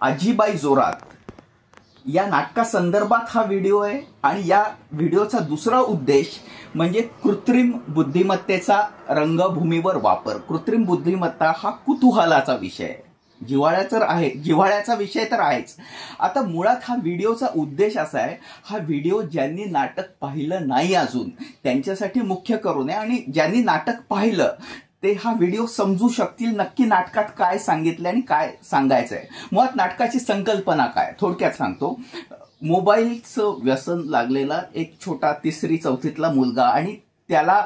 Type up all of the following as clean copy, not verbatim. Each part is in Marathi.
आजीबाई जोरात या नाटकासंदर्भात हा व्हिडिओ आहे आणि या व्हिडिओचा दुसरा उद्देश म्हणजे कृत्रिम बुद्धिमत्तेचा रंगभूमीवर वापर। कृत्रिम बुद्धिमत्ता हा कुतूहलाचा विषय आहे, जिव्हाळ्याचा विषय तर आहेच। आता मुळात हा व्हिडिओचा उद्देश असा आहे, हा व्हिडिओ ज्यांनी नाटक पाहिलं नाही अजून त्यांच्यासाठी मुख्य करून आहे आणि ज्यांनी नाटक पाहिलं ते हा व्हिडिओ समजू शकतील नक्की नाटकात काय सांगितलं आणि काय सांगायचंय। मुळात नाटकाची संकल्पना काय थोडक्यात सांगतो। मोबाईलचं व्यसन लागलेला एक छोटा 3री-4थीतला मुलगा आणि त्याला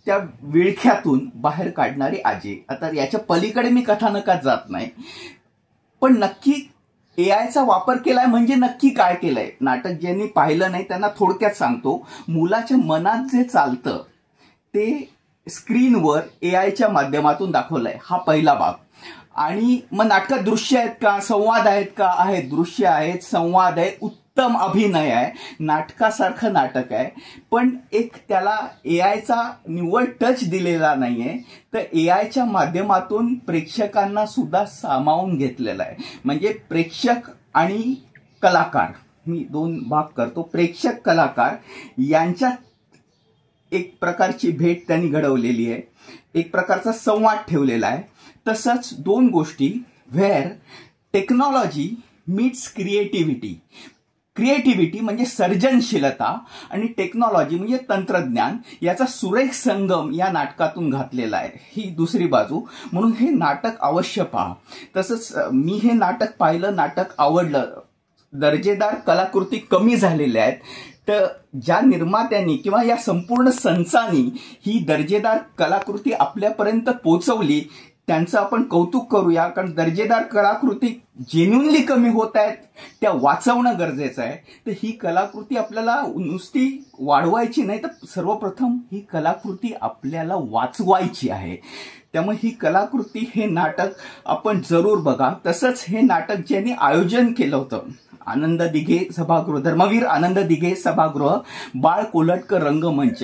त्या विळख्यातून बाहेर काढणारी आजी। आता याच्या पलीकडे मी कथानकात जात नाही, पण नक्की एआयचा वापर केलाय म्हणजे नक्की काय केलंय नाटक ज्यांनी पाहिलं नाही त्यांना थोडक्यात सांगतो। मुलाच्या मनात जे चालतं ते स्क्रीनवर एआयच्या माध्यमातून दाखवलंय, हा पहिला भाग। आणि मग नाटकात दृश्य आहेत का, संवाद आहेत का? आहेत, दृश्य आहेत, संवाद आहे, उत्तम अभिनय आहे, नाटकासारखं नाटक आहे। पण एक त्याला एआयचा निव्वळ टच दिलेला नाहीये, तर एआयच्या माध्यमातून प्रेक्षकांना सुद्धा सामावून घेतलेला आहे। म्हणजे प्रेक्षक आणि कलाकार, मी 2 भाग करतो। प्रेक्षक कलाकार यांच्यात एक प्रकारची भेट त्यांनी घडवलेली आहे, एक प्रकारचा संवाद ठेवलेला आहे। तसंच 2 गोष्टी, where technology meats creativity. Creativity म्हणजे सर्जनशीलता आणि टेक्नॉलॉजी म्हणजे तंत्रज्ञान याचा सुरेख संगम या नाटकातून घातलेला आहे, ही दुसरी बाजू। म्हणून हे नाटक अवश्य पहा। तसंच मी हे नाटक पाहिलं, नाटक आवडलं। दर्जेदार कलाकृती कमी झालेल्या आहेत, तर ज्या निर्मात्यांनी किंवा या संपूर्ण संचानी ही दर्जेदार कलाकृती आपल्यापर्यंत पोहोचवली त्यांचं आपण कौतुक करूया, कारण दर्जेदार कलाकृती जेन्युइनली कमी होत आहेत, त्या वाचवणं गरजेचं आहे। तर ही कलाकृती आपल्याला नुसती वाढवायची नाही, तर सर्वप्रथम ही कलाकृती आपल्याला वाचवायची आहे। त्यामुळे ही कलाकृती, हे नाटक आपण जरूर बघा। तसंच हे नाटक ज्यांनी आयोजन केलं होतं, आनंद दिघे सभागृह, धर्मवीर आनंद दिघे सभागृह, बाळ कोलटकर रंगमंच,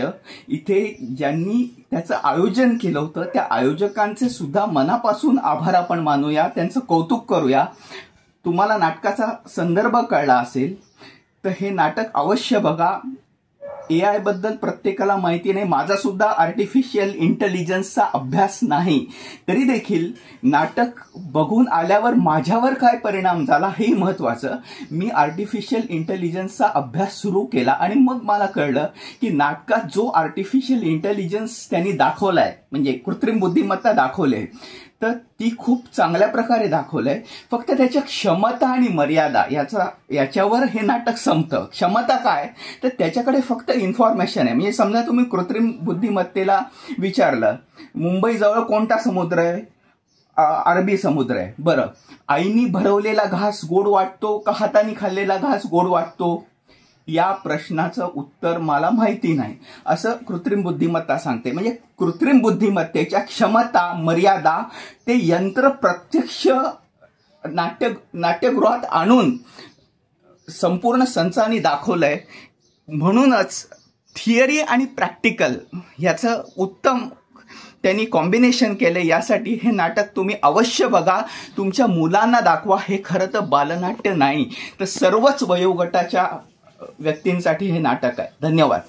इथे ज्यांनी त्याचं आयोजन केलं होतं त्या आयोजकांचे सुद्धा मनापासून आभार आपण मानूया, त्यांचं कौतुक करूया। तुम्हाला नाटकाचा संदर्भ कळला असेल तर हे नाटक अवश्य बघा। एआय बद्दल प्रत्येकाला माहिती नाही, माझा सुद्धा आर्टिफिशियल इंटेलिजन्सचा अभ्यास नाही, तरी देखील नाटक बघून आल्यावर माझ्यावर काय परिणाम झाला हे महत्वाचं। मी आर्टिफिशियल इंटेलिजन्सचा अभ्यास सुरू केला आणि मग मला कळलं की नाटकात जो आर्टिफिशियल इंटेलिजन्स त्यांनी दाखवलाय, म्हणजे कृत्रिम बुद्धिमत्ता दाखवले, तर ती खूप चांगल्या प्रकारे दाखवलंय। फक्त त्याच्या क्षमता आणि मर्यादा याच्यावर हे नाटक संपतं। क्षमता काय, तर त्याच्याकडे फक्त इन्फॉर्मेशन आहे। म्हणजे समजा तुम्ही कृत्रिम बुद्धिमत्तेला विचारलं मुंबईजवळ कोणता समुद्र आहे, अरबी समुद्र आहे, बरं आईनी भरवलेला घास गोड वाटतो का हाताने खाल्लेला घास गोड वाटतो, या प्रश्नाचं उत्तर मला माहिती नाही, असं कृत्रिम बुद्धिमत्ता सांगते। म्हणजे कृत्रिम बुद्धिमत्तेच्या क्षमता, मर्यादा ते यंत्र प्रत्यक्ष नाट्यगृहात आणून संपूर्ण संचानी दाखवलंय। म्हणूनच थिअरी आणि प्रॅक्टिकल याचं उत्तम त्यांनी कॉम्बिनेशन केले। यासाठी हे नाटक तुम्ही अवश्य बघा, तुमच्या मुलांना दाखवा। हे खरं तर बालनाट्य नाही, तर सर्वच वयोगटाच्या व्यक्तींसाठी हे नाटक आहे। धन्यवाद।